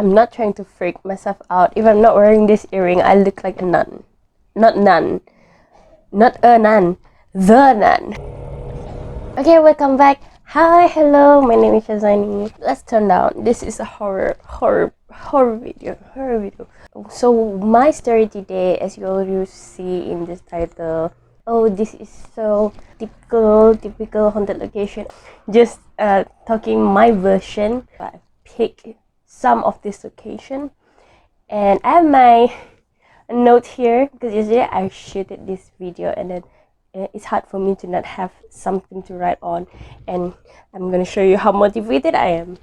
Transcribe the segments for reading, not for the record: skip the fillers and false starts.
I'm not trying to freak myself out. If I'm not wearing this earring, I look like a nun. Not nun. Not a nun. The nun. Okay, welcome back. Hi, hello, my name is Shazani. Let's turn down. This is a horror video. So my story today, as you already see in this title, oh, this is so typical haunted location. Just talking my version. I pick some of this location, and I have my note here because usually I shooted this video and then it's hard for me to not have something to write on, and I'm gonna show you how motivated I am.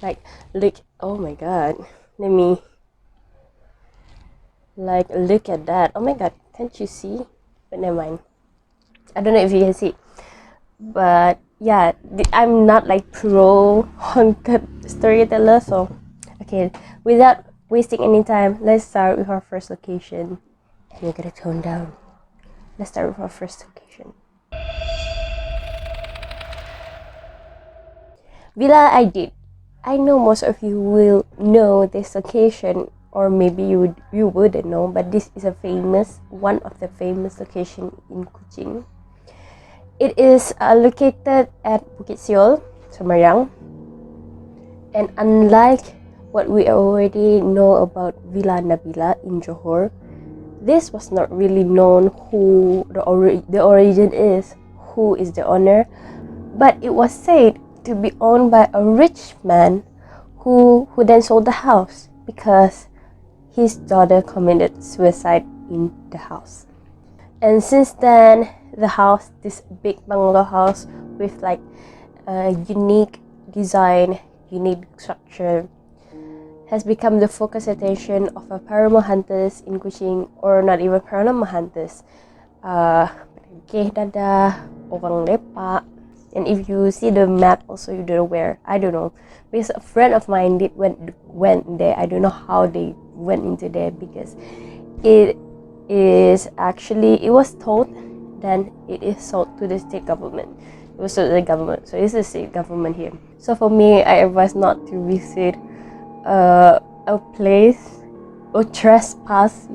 Like, look, oh my god, let me look at that. Oh my god, can't you see? But never mind, I don't know if you can see, but yeah, I'm not like pro haunted storyteller. So okay, without wasting any time, let's start with our first location, and we're gonna tone down. Let's start with our first location. Villa Aidid. I know most of you will know this location, or maybe you wouldn't know, but this is one of the famous location in Kuching. It is located at Bukit, Semarang, and unlike what we already know about Villa Nabila in Johor, this was not really known who the origin is, who is the owner, but it was said to be owned by a rich man who then sold the house because his daughter committed suicide in the house. And since then, the house, this big bungalow house with like a unique design, unique structure, has become the focus attention of a paranormal hunters in Kuching, or not even paranormal hunters, orang lepak. And if you see the map, also you don't know where. I don't know, because a friend of mine went there. I don't know how they went into there, because it was told then it is sold to the state government. It was sold to the government, so it's the state government here. So for me, I advise not to visit a place or trespass.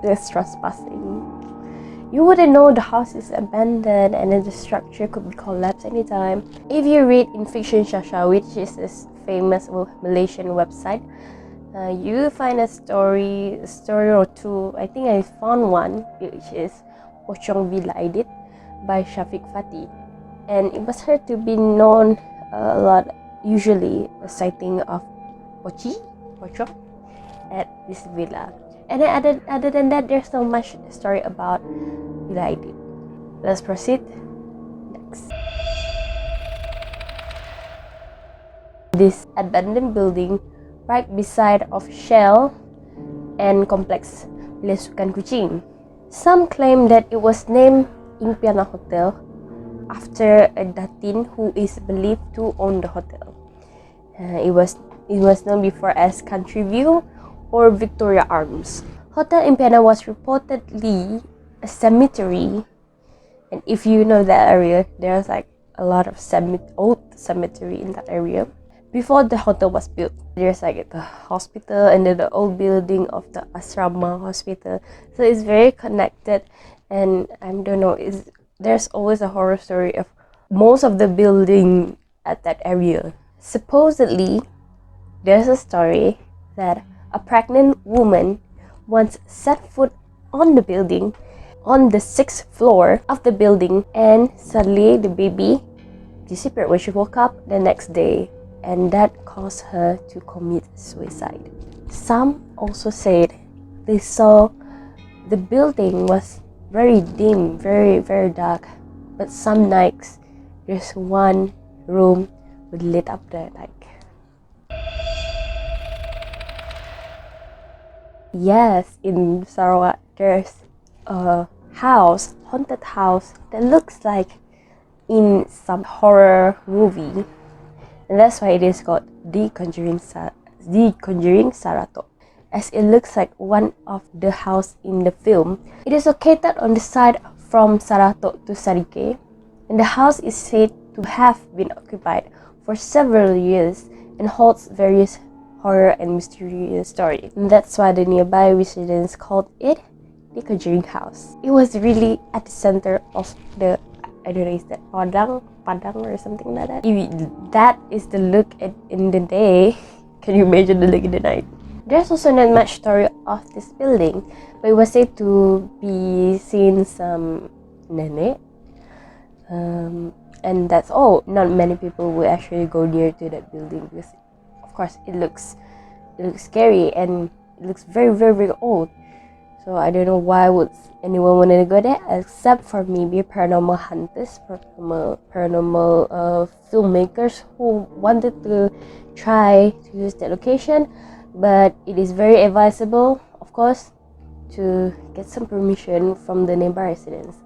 There's trespassing. You wouldn't know the house is abandoned, and then the structure could be collapsed anytime. If you read in Fiction Shasha, which is this famous Malaysian website, you find a story or two. I think I found one, which is Pocong Villa Aidid by Shafiq Fatih, and it was heard to be known a lot, usually a sighting of Pocong at this villa. And then other than that, there's so much story about Villa Aidid. Let's proceed next. This abandoned building right beside of Shell and Complex Lesukan Kuching. Some claim that it was named Impiana Hotel after a Datin who is believed to own the hotel. It was known before as Country View or Victoria Arms. Hotel Impiana was reportedly a cemetery, and if you know that area, there's like a lot of old cemetery in that area. Before the hotel was built, there's like the hospital and then the old building of the asrama hospital. So it's very connected, and I don't know, there's always a horror story of most of the building at that area. Supposedly, there's a story that a pregnant woman once set foot on the building, on the 6th floor of the building, and suddenly the baby disappeared when she woke up the next day, and that caused her to commit suicide. Some also said they saw the building was very dim, very, very dark, but some nights there's one room with lit up there like. Yes, in Sarawak there's a haunted house that looks like in some horror movie, and that's why it is called the Conjuring Satok, as it looks like one of the house in the film. It is located on the side from Satok to Sarike, and the house is said to have been occupied for several years and holds various horror and mysterious story. And that's why the nearby residents called it the Conjuring House. It was really at the center of the, I don't know, is that Padang or something like that? If that is the look in the day, can you imagine the look in the night? There's also not much story of this building, but it was said to be seen some nenek, and that's all. Not many people will actually go near to that building because, of course, it looks scary and it looks very, very, very old. So I don't know why would anyone want to go there, except for maybe paranormal hunters, paranormal filmmakers who wanted to try to use that location. But it is very advisable, of course, to get some permission from the nearby residents.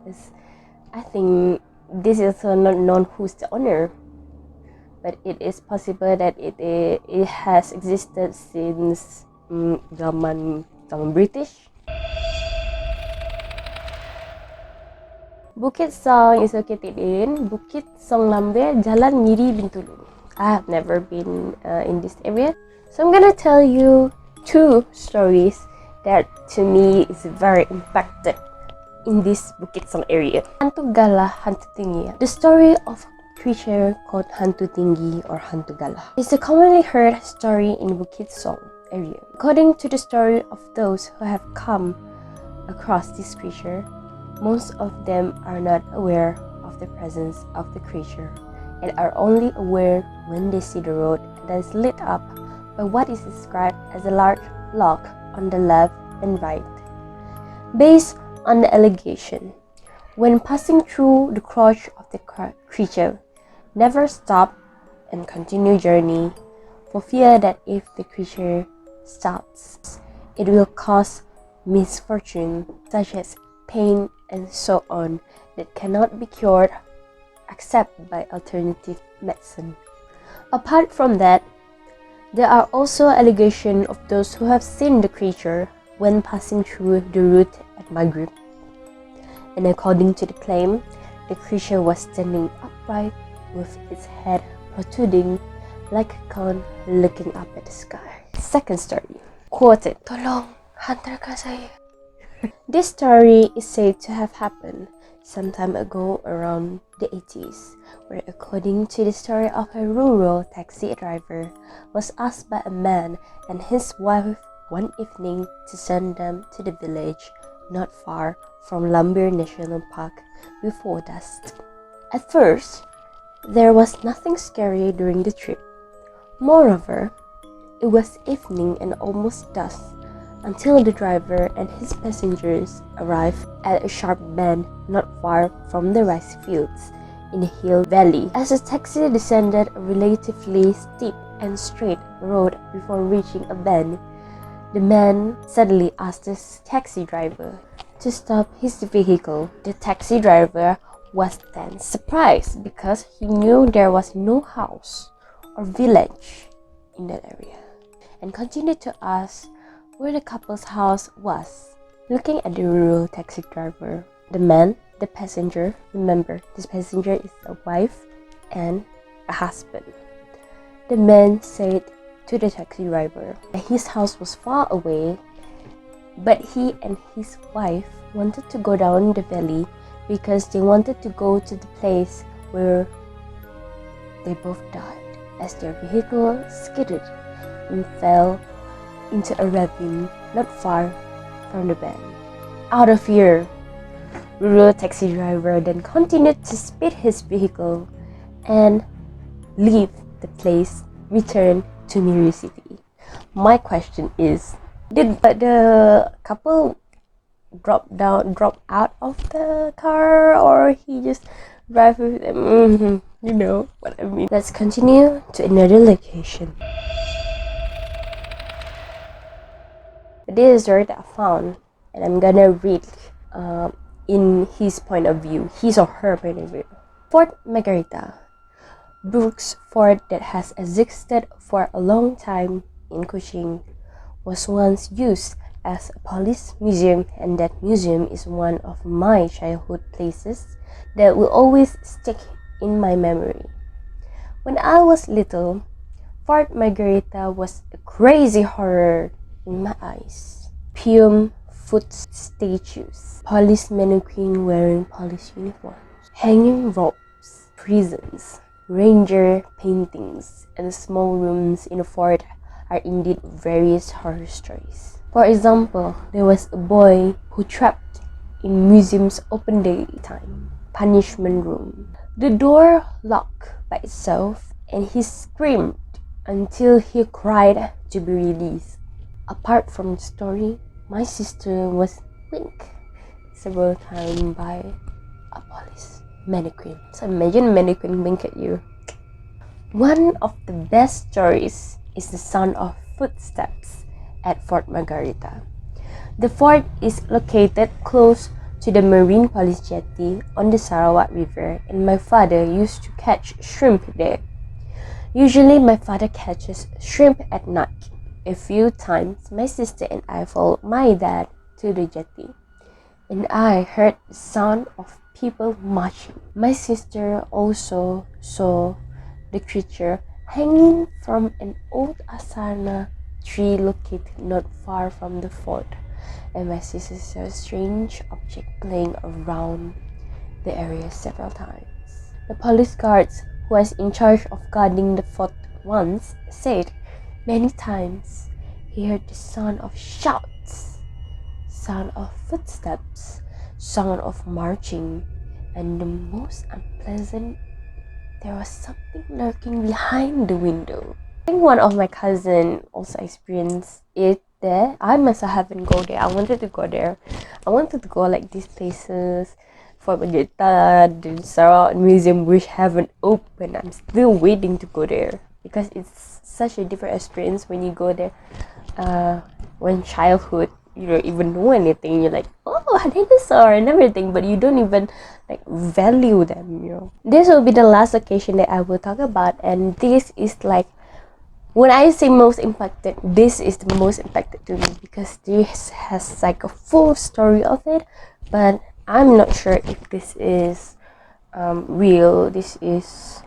I think this is also not known who's the owner, but it is possible that it has existed since zaman British. Bukit Song is located in Bukit Song Lambe, Jalan Miri, Bintulu. I have never been in this area, so I'm gonna tell you two stories that to me is very impacted in this Bukit Song area. Hantu Galah, Hantu Tinggi. The story of a creature called Hantu Tinggi or Hantu Galah is a commonly heard story in Bukit Song area. According to the story of those who have come across this creature, most of them are not aware of the presence of the creature and are only aware when they see the road that is lit up by what is described as a large lock on the left and right. Based on the allegation, when passing through the crotch of the creature, never stop and continue journey for fear that if the creature stops, it will cause misfortune such as pain and so on that cannot be cured except by alternative medicine. Apart from that, there are also allegations of those who have seen the creature when passing through the route at Maghrib. And according to the claim, the creature was standing upright with its head protruding like a cone looking up at the sky. Second story, quoted, "Tolong, hantarkan saya." This story is said to have happened some time ago around the 80s, where according to the story of a rural taxi driver was asked by a man and his wife one evening to send them to the village not far from Lambir National Park before dusk. At first, there was nothing scary during the trip. Moreover, it was evening and almost dusk until the driver and his passengers arrived at a sharp bend not far from the rice fields in a hill valley. As the taxi descended a relatively steep and straight road before reaching a bend, the man suddenly asked the taxi driver to stop his vehicle. The taxi driver was then surprised because he knew there was no house or village in that area, and continued to ask where the couple's house was. Looking at the rural taxi driver, the man, the passenger, remember this passenger is a wife and a husband. The man said to the taxi driver that his house was far away, but he and his wife wanted to go down the valley because they wanted to go to the place where they both died as their vehicle skidded and fell into a ravine not far from the bend. Out of fear, rural taxi driver then continued to speed his vehicle and leave the place, return to Miri city. My question is, did the couple drop out of the car, or he just drive with them? You know what I mean. Let's continue to another location. This is story that I found, and I'm gonna read in his point of view, his or her point of view. Fort Margherita, Brooks Fort that has existed for a long time in Kuching, was once used as a police museum, and that museum is one of my childhood places that will always stick in my memory. When I was little, Fort Margherita was a crazy horror in my eyes. Pume foot statues, police mannequin wearing police uniforms, hanging ropes, prisons, ranger paintings, and small rooms in the fort are indeed various horror stories. For example, there was a boy who trapped in museum's open day time punishment room. The door locked by itself and he screamed until he cried to be released. Apart from the story, my sister was winked several times by a police mannequin. So imagine a mannequin wink at you. One of the best stories is the sound of footsteps at Fort Margherita. The fort is located close to the marine police jetty on the Sarawak River, and my father used to catch shrimp there. Usually my father catches shrimp at night. A few times my sister and I followed my dad to the jetty, and I heard the sound of people marching. My sister also saw the creature hanging from an old asana tree located not far from the fort, and my sister saw a strange object playing around the area several times. The police guards who was in charge of guarding the fort once said many times he heard the sound of shouts, sound of footsteps, sound of marching, and the most unpleasant, there was something lurking behind the window. I think one of my cousins also experienced it there. I myself haven't go there. I wanted to go there. I wanted to go like these places, Fort Margherita, the Sarawak Museum, which haven't opened. I'm still waiting to go there because it's such a different experience when you go there. When childhood, you don't even know anything. You're like, oh, a dinosaur and everything, but you don't even like value them. This will be the last occasion that I will talk about, and this is like, when I say most impacted, this is the most impacted to me because this has like a full story of it, but I'm not sure if this is real. This is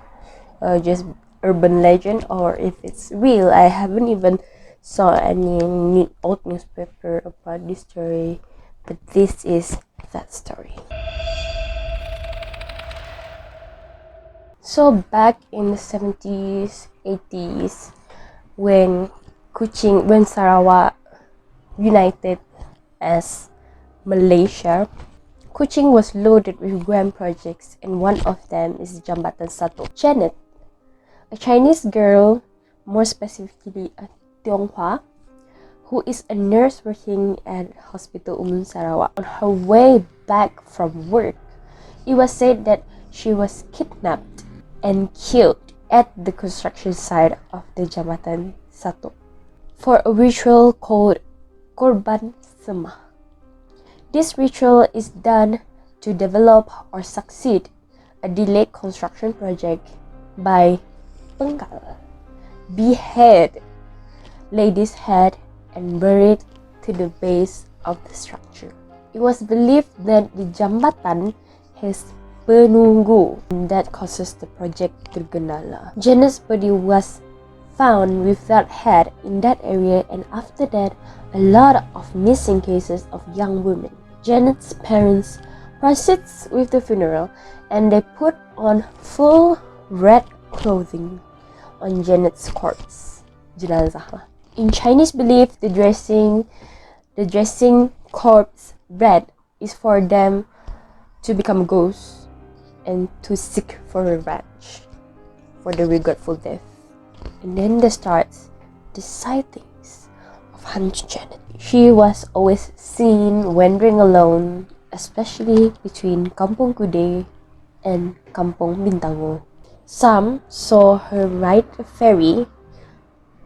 just urban legend, or if it's real. I haven't even saw any old newspaper about this story, but this is that story. So back in the 70s, 80s, when Sarawak united as Malaysia, Kuching was loaded with grand projects, and one of them is Jambatan Satok. Janet, a Chinese girl, more specifically a Tionghoa, who is a nurse working at Hospital Sarawak, on her way back from work, it was said that she was kidnapped and killed at the construction site of the Jambatan Satok for a ritual called Korban Sema. This ritual is done to develop or succeed a delayed construction project by penggal, behead lady's head and buried to the base of the structure. It was believed that the Jambatan has penunggu that causes the project tergendala. Janet's body was found without head in that area, and after that, a lot of missing cases of young women. Janet's parents proceeds with the funeral, and they put on full red clothing on Janet's corpse. Jenazah. In Chinese belief, the dressing corpse red is for them to become ghosts and to seek for revenge for the regretful death. And then there starts the sightings of Hantu Janet. She was always seen wandering alone, especially between Kampung Kude and Kampung Bintango. Some saw her ride a ferry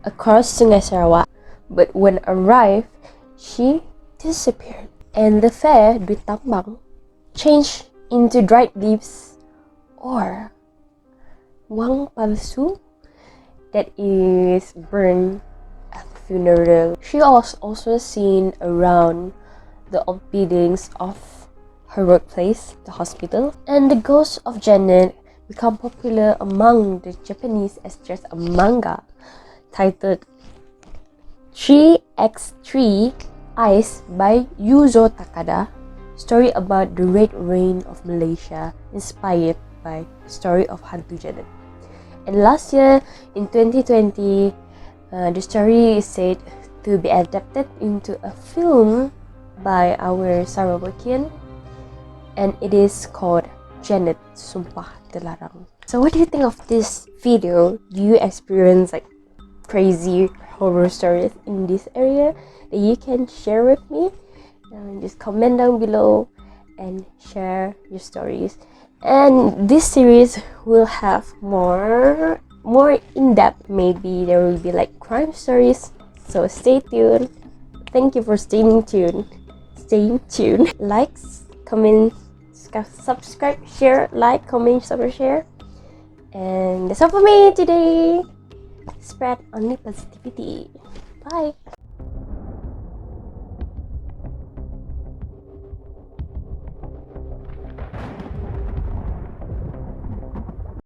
across Sungai Sarawak, but when arrived, she disappeared, and the fair duit tambang changed into dried leaves or wang palsu that is burned at the funeral. She was also seen around the old buildings of her workplace, the hospital, and the ghost of Janet become popular among the Japanese as just a manga titled 3x3 Ice by Yuzo Takada, story about the Red Rain of Malaysia, inspired by the story of Hantu Janet. And last year, in 2020, the story is said to be adapted into a film by our Sarawakian, and it is called Janet Sumpah Terlarang. So what do you think of this video? Do you experience like crazy horror stories in this area that you can share with me? Just comment down below and share your stories. And this series will have more in-depth. Maybe there will be like crime stories, so stay tuned. Thank you for staying tuned. Likes, comment, subscribe, share, like, comment, share. And that's all for me today. Spread only positivity. Bye.